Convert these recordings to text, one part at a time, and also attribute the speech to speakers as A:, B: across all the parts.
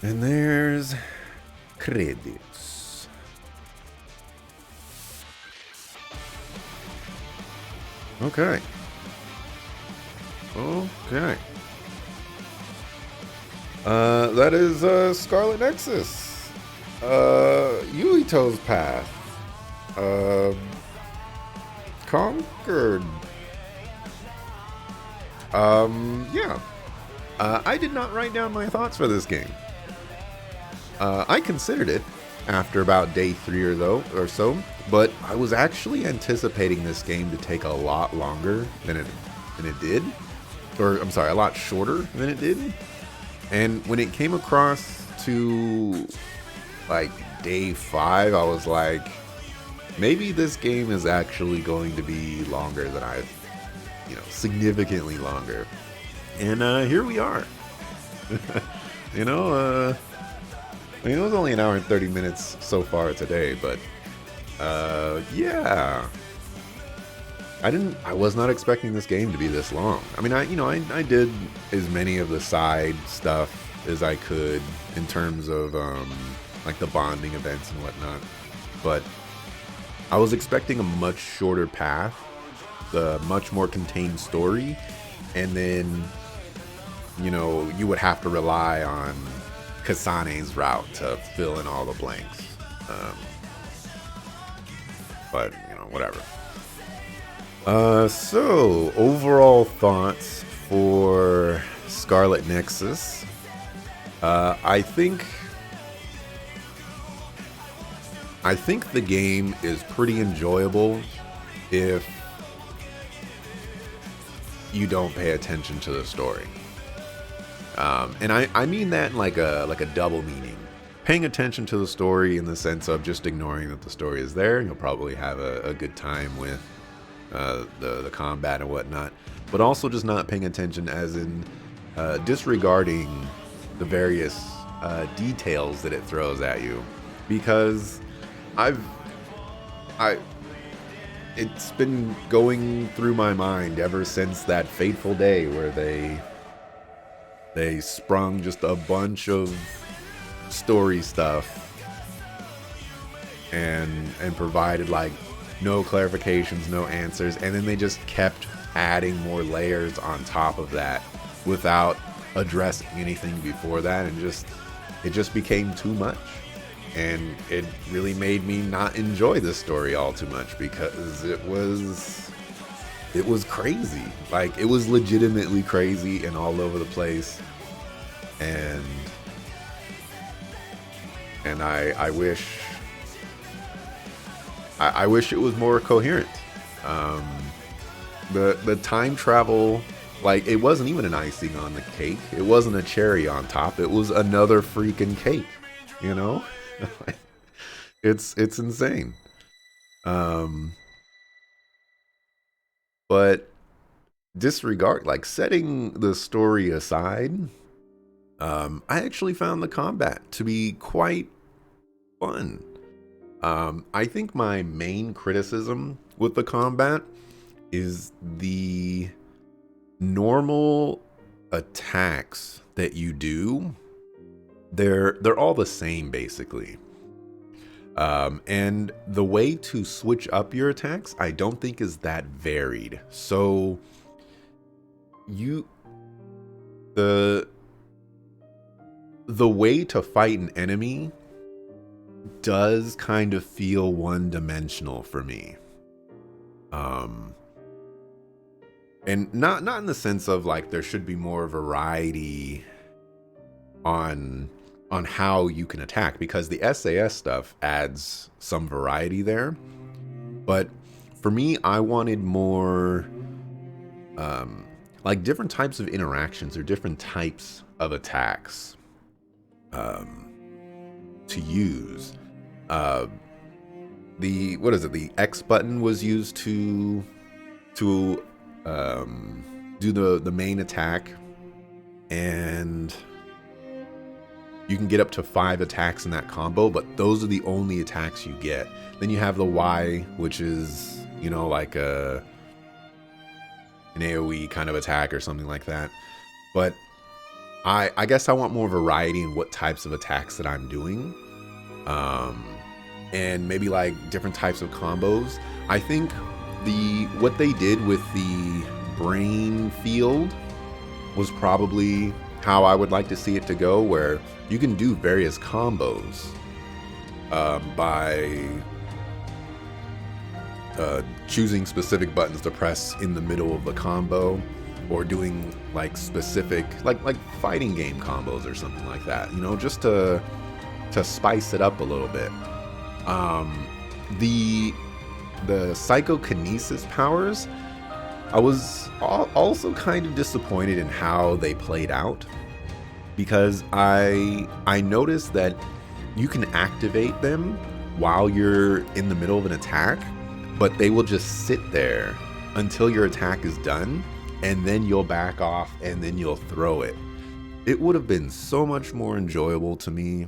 A: And there's credits. Okay. Okay. That is Scarlet Nexus. Yuito's Path. Conquered. Yeah. I did not write down my thoughts for this game. I considered it after about day 3 or so, but I was actually anticipating this game to take a lot longer than it did. Or, I'm sorry, a lot shorter than it did. And when it came across to, like, day 5, I was like, maybe this game is actually going to be longer than significantly longer. And here we are. It was only an hour and 30 minutes so far today, but yeah. I was not expecting this game to be this long. I mean, I did as many of the side stuff as I could in terms of like the bonding events and whatnot, but I was expecting a much shorter path, the much more contained story, and then you would have to rely on Kasane's route to fill in all the blanks. But whatever. So overall thoughts for Scarlet Nexus. I think the game is pretty enjoyable if you don't pay attention to the story. And I mean that in like a double meaning. Paying attention to the story in the sense of just ignoring that the story is there. You'll probably have a good time with the combat and whatnot. But also just not paying attention as in disregarding the various details that it throws at you. Because it's been going through my mind ever since that fateful day where they sprung just a bunch of story stuff and provided like no clarifications, no answers, and then they just kept adding more layers on top of that without addressing anything before that, and it just became too much. And it really made me not enjoy this story all too much because it was crazy. Like, it was legitimately crazy and all over the place. And I wish it was more coherent. The time travel, like, it wasn't even an icing on the cake. It wasn't a cherry on top. It was another freaking cake, It's insane. But disregard, like, setting the story aside, I actually found the combat to be quite fun. I think my main criticism with the combat is the normal attacks that you do. They're all the same basically. And the way to switch up your attacks, I don't think is that varied. So the way to fight an enemy does kind of feel one-dimensional for me. And not in the sense of like there should be more variety on how you can attack, because the SAS stuff adds some variety there. But for me, I wanted more like different types of interactions or different types of attacks to use. The X button was used to do the main attack, and you can get up to 5 attacks in that combo, but those are the only attacks you get. Then you have the Y, which is, like an AoE kind of attack or something like that. But I guess I want more variety in what types of attacks that I'm doing. Um, and maybe like different types of combos. I think what they did with the brain field was probably how I would like to see it to go, where you can do various combos by choosing specific buttons to press in the middle of the combo, or doing like specific like fighting game combos or something like that. You know, just to spice it up a little bit. The psychokinesis powers, I was also kind of disappointed in how they played out, because I noticed that you can activate them while you're in the middle of an attack, but they will just sit there until your attack is done, and then you'll back off and then you'll throw it. It would have been so much more enjoyable to me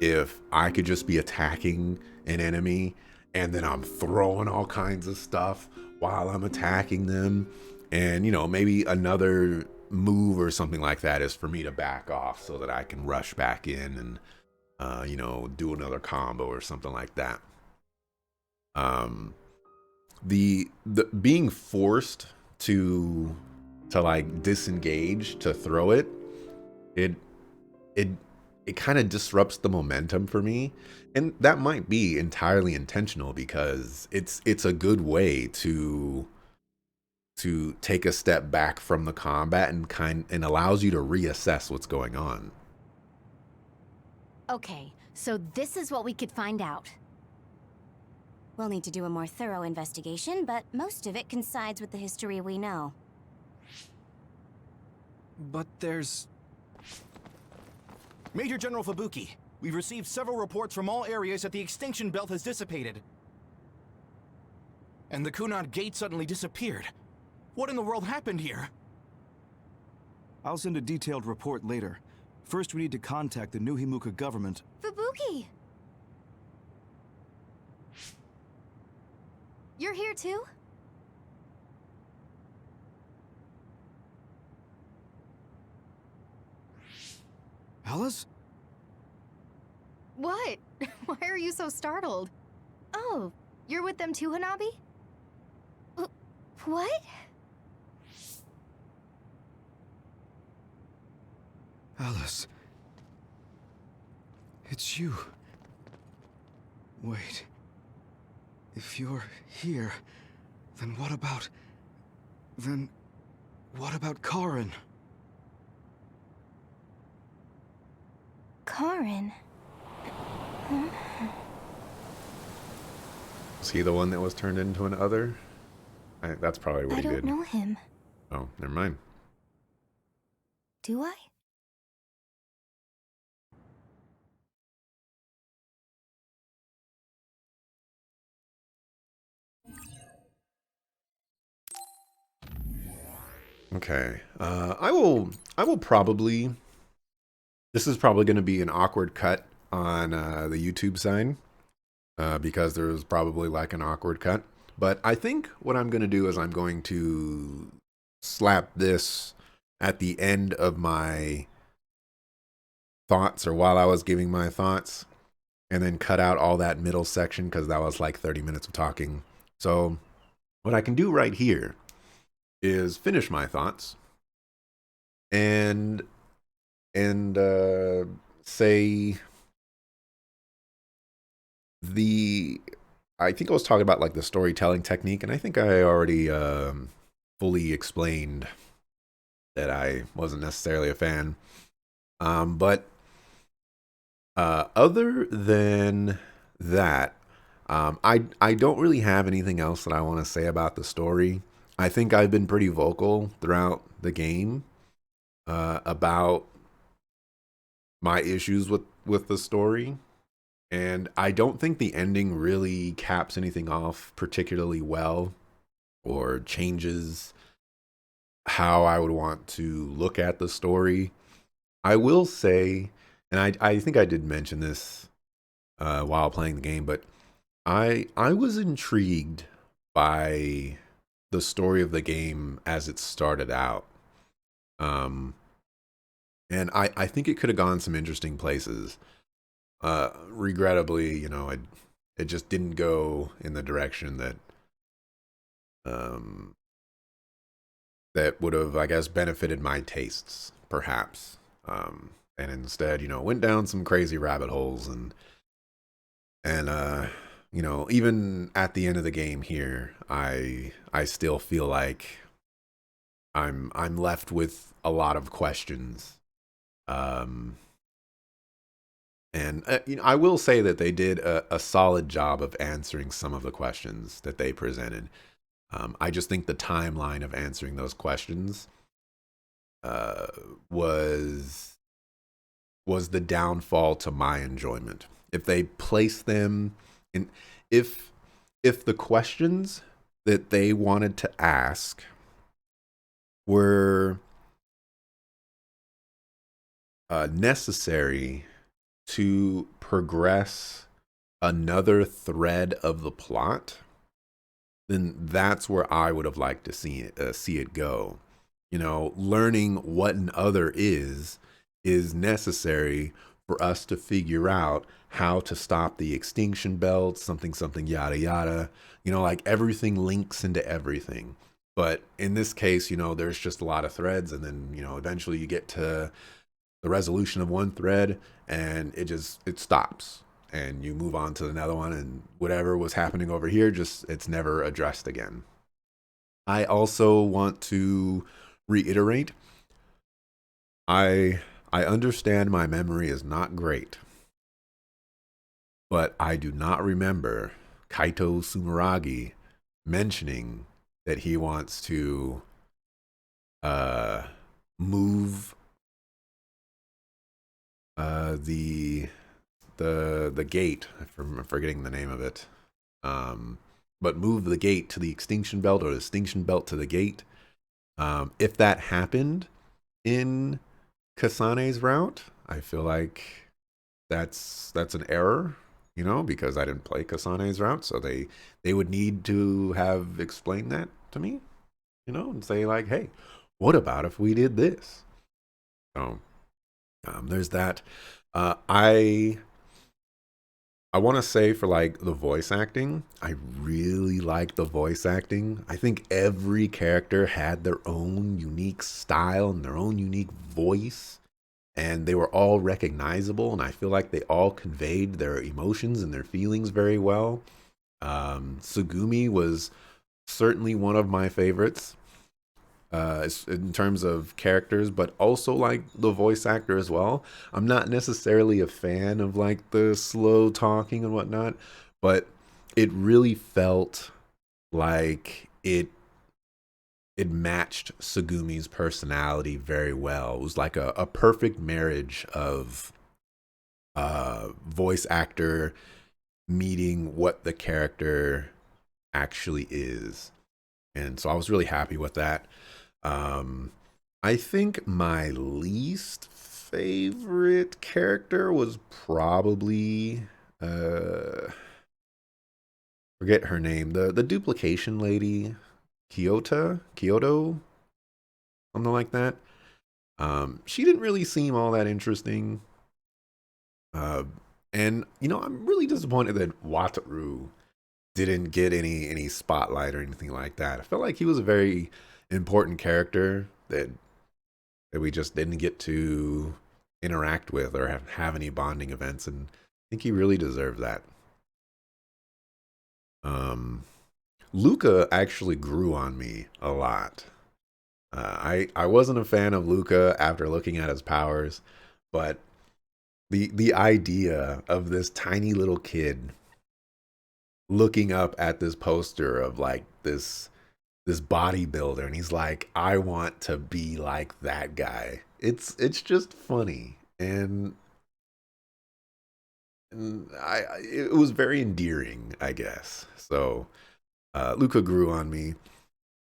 A: if I could just be attacking an enemy and then I'm throwing all kinds of stuff while I'm attacking them. And, you know, maybe another move or something like that is for me to back off so that I can rush back in and, you know, do another combo or something like that. The being forced to like disengage to throw it, it kind of disrupts the momentum for me, and that might be entirely intentional, because it's a good way to take a step back from the combat and allows you to reassess what's going on.
B: Okay, so this is what we could find out. We'll need to do a more thorough investigation, but most of it coincides with the history we know.
C: But there's... Major General Fubuki, we've received several reports from all areas that the extinction belt has dissipated. And the Kunad Gate suddenly disappeared. What in the world happened here?
D: I'll send a detailed report later. First, we need to contact the New Himuka government.
B: Fubuki! You're here too?
D: Alice?
B: What? Why are you so startled? Oh, you're with them too, Hanabi? What?
D: Alice. It's you. Wait. If you're here, then what about... Then... what about Karin?
B: Karin?
A: Was he the one that was turned into an other? That's probably what he did.
B: I don't know him.
A: Oh, never mind.
B: Do I?
A: Okay. I will probably... This is probably going to be an awkward cut on the YouTube side, because there's probably like an awkward cut. But I think what I'm going to do is I'm going to slap this at the end of my thoughts, or while I was giving my thoughts, and then cut out all that middle section, because that was like 30 minutes of talking. So what I can do right here is finish my thoughts and say I think I was talking about like the storytelling technique, and I think I already fully explained that I wasn't necessarily a fan. But other than that, I don't really have anything else that I want to say about the story. I think I've been pretty vocal throughout the game about my issues with the story. And I don't think the ending really caps anything off particularly well, or changes how I would want to look at the story. I will say, and I think I did mention this while playing the game, but I was intrigued by the story of the game as it started out. And I think it could have gone some interesting places. Regrettably, it just didn't go in the direction um, that would have, I guess, benefited my tastes, perhaps. And instead, went down some crazy rabbit holes and even at the end of the game here, I still feel like I'm left with a lot of questions. Um, and I will say that they did a solid job of answering some of the questions that they presented. I just think the timeline of answering those questions uh, was the downfall to my enjoyment. If they placed them in, if the questions that they wanted to ask were necessary to progress another thread of the plot, then that's where I would have liked to see it go. Learning what an other is necessary for us to figure out how to stop the extinction belt, something yada yada. Like everything links into everything. But in this case, there's just a lot of threads, and then eventually you get to the resolution of one thread, and it stops, and you move on to another one, and whatever was happening over here, just it's never addressed again. I also want to reiterate, I understand my memory is not great, but I do not remember Kaito Sumeragi mentioning that he wants to move the gate. I'm forgetting the name of it. But move the gate to the extinction belt, or the extinction belt to the gate. If that happened in Kasane's route, I feel like that's an error, because I didn't play Kasane's route, so they would need to have explained that to me, and say like, hey, what about if we did this? So there's that. I want to say, for like the voice acting, I really like the voice acting. I think every character had their own unique style and their own unique voice, and they were all recognizable. And I feel like they all conveyed their emotions and their feelings very well. Sugumi was certainly one of my favorites in terms of characters, but also like the voice actor as well. I'm not necessarily a fan of like the slow talking and whatnot, but it really felt like it matched Sugumi's personality very well. It was like a perfect marriage of voice actor meeting what the character actually is. And so I was really happy with that. I think my least favorite character was probably forget her name, the duplication lady, Kyoto, something like that. She didn't really seem all that interesting. And I'm really disappointed that Wataru didn't get any spotlight or anything like that. I felt like he was a very important character that we just didn't get to interact with or have any bonding events, and I think he really deserved that. Luca actually grew on me a lot. I wasn't a fan of Luca after looking at his powers, but the idea of this tiny little kid looking up at this poster of like this bodybuilder, and he's like, I want to be like that guy. It's just funny, and it was very endearing, I guess. So Luca grew on me.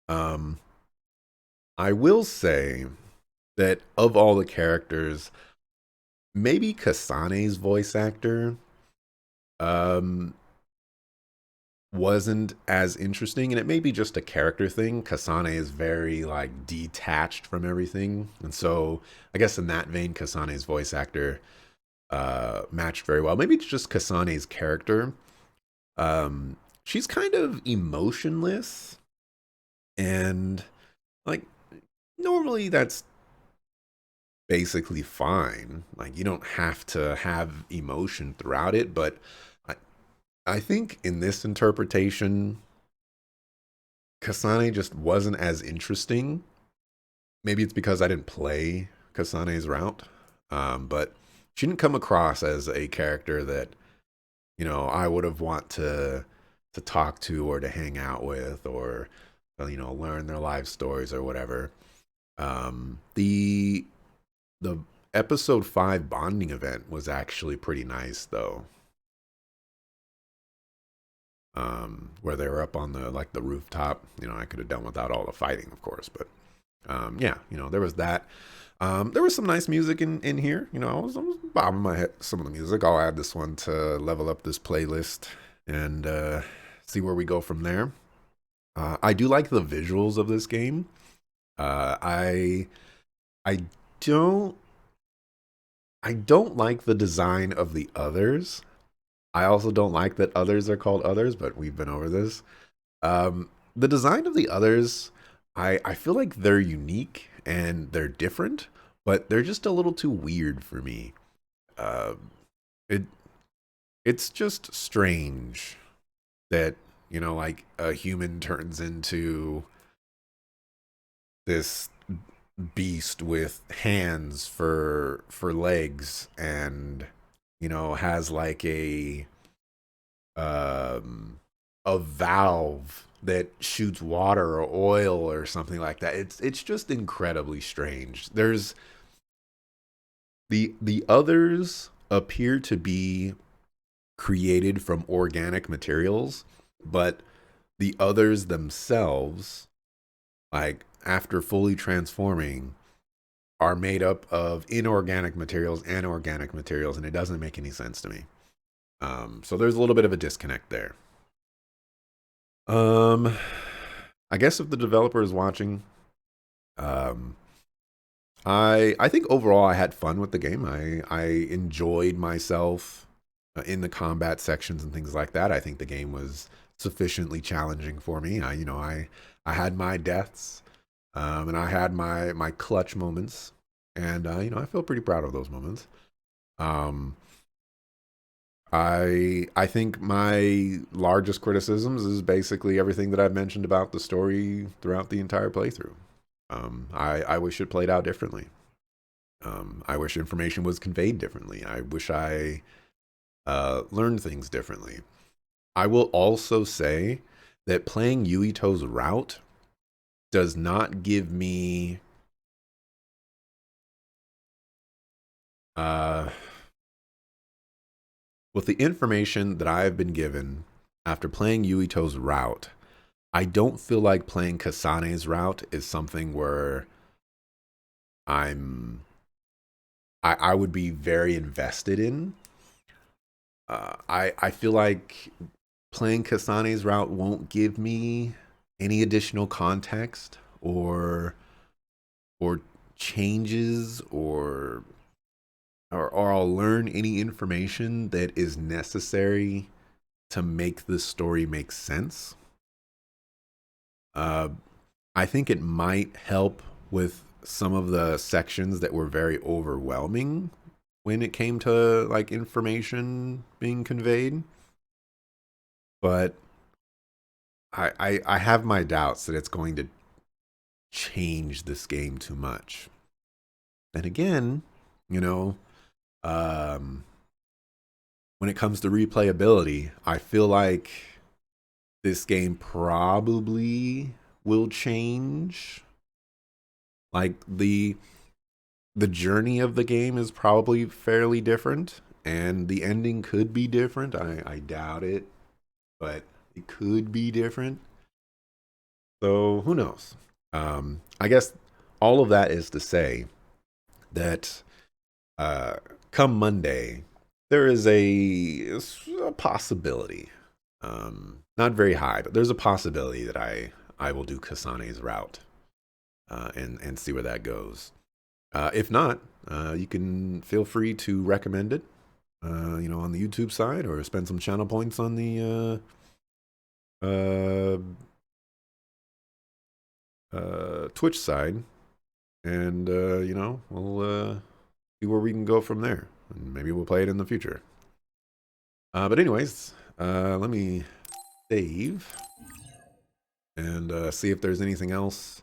A: I will say that of all the characters, maybe Kasane's voice actor, wasn't as interesting, and it may be just a character thing. Kasane is very like detached from everything, and so I guess in that vein, Kasane's voice actor matched very well. Maybe it's just Kasane's character. She's kind of emotionless, and like normally that's basically fine. Like you don't have to have emotion throughout it, but I, I think in this interpretation, Kasane just wasn't as interesting. Maybe it's because I didn't play Kasane's route, but she didn't come across as a character that I would have want to talk to or to hang out with or learn their life stories or whatever. The episode 5 bonding event was actually pretty nice though. Where they were up on the rooftop. I could have done without all the fighting, of course, but yeah, there was that. There was some nice music in here. I was bobbing my head some of the music. I'll add this one to level up this playlist and see where we go from there. I do like the visuals of this game. I don't I don't like the design of the others. I also don't like that others are called others, but we've been over this. The design of the others, I feel like they're unique and they're different, but they're just a little too weird for me. Uh, it it's just strange that like a human turns into this beast with hands for legs and has like a valve that shoots water or oil or something like that. It's just incredibly strange. There's the others appear to be created from organic materials, but the others themselves, like after fully transforming, are made up of inorganic materials and organic materials, and it doesn't make any sense to me. So there's a little bit of a disconnect there. Um, I guess if the developer is watching, um, I think overall I had fun with the game. I enjoyed myself in the combat sections and things like that. I think the game was sufficiently challenging for me. I had my deaths, and I had my clutch moments, and I feel pretty proud of those moments. Um, I think my largest criticisms is basically everything that I've mentioned about the story throughout the entire playthrough. I wish it played out differently. I wish information was conveyed differently. I wish I learned things differently. I will also say that playing Yuito's route does not give me with the information that I have been given after playing Yuito's route. I don't feel like playing Kasane's route is something where I would be very invested in. I feel like playing Kasane's route won't give me any additional context or changes or I'll learn any information that is necessary to make the story make sense. Uh, I think it might help with some of the sections that were very overwhelming when it came to like information being conveyed. But I have my doubts that it's going to change this game too much. And again, um, when it comes to replayability, I feel like this game probably will change. Like the journey of the game is probably fairly different, and the ending could be different. I doubt it, but it could be different. So who knows? I guess all of that is to say that come Monday, there is a possibility Not very high, but there's a possibility that I will do Kasane's route and see where that goes. If not, you can feel free to recommend it, on the YouTube side, or spend some channel points on the Twitch side, and we'll see where we can go from there, and maybe we'll play it in the future. But anyways, let me save and see if there's anything else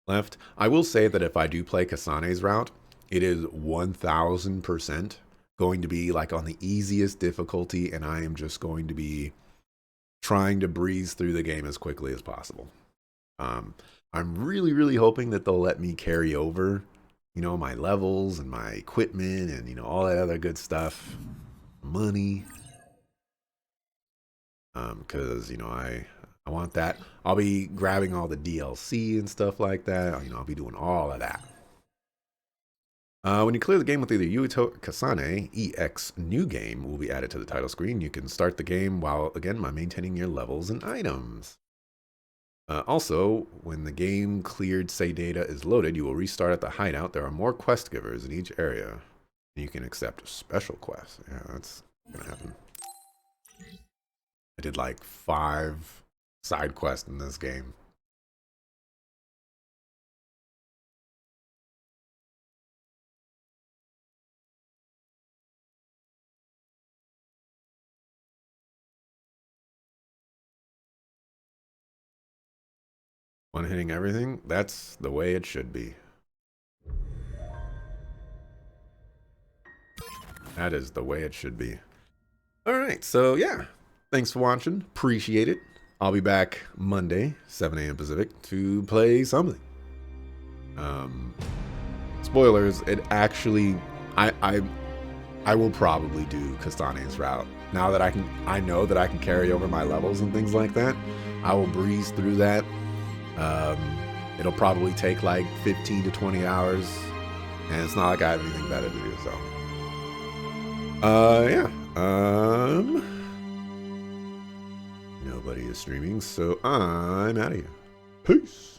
A: left. I will say that if I do play Kasane's route, it is 1000% going to be like on the easiest difficulty, and I am just going to be trying to breeze through the game as quickly as possible. I'm really, really hoping that they'll let me carry over, my levels and my equipment and, all that other good stuff. Money. Because, I want that. I'll be grabbing all the DLC and stuff like that. I'll be doing all of that. When you clear the game with either Yuito Kasane, EX New Game will be added to the title screen. You can start the game while, again, maintaining your levels and items. Also, when the game cleared say data is loaded, you will restart at the hideout. There are more quest givers in each area. You can accept special quests. Yeah, that's gonna happen. I did like 5 side quests in this game. One hitting everything, that's the way it should be. That is the way it should be. Alright, so yeah. Thanks for watching. Appreciate it. I'll be back Monday, 7 a.m. Pacific, to play something. Spoilers, it actually... I will probably do Kasane's route. Now that I know that I can carry over my levels and things like that, I will breeze through that. It'll probably take like 15 to 20 hours, and it's not like I have anything better to do, so. Yeah. Nobody is streaming, so I'm out of here. Peace.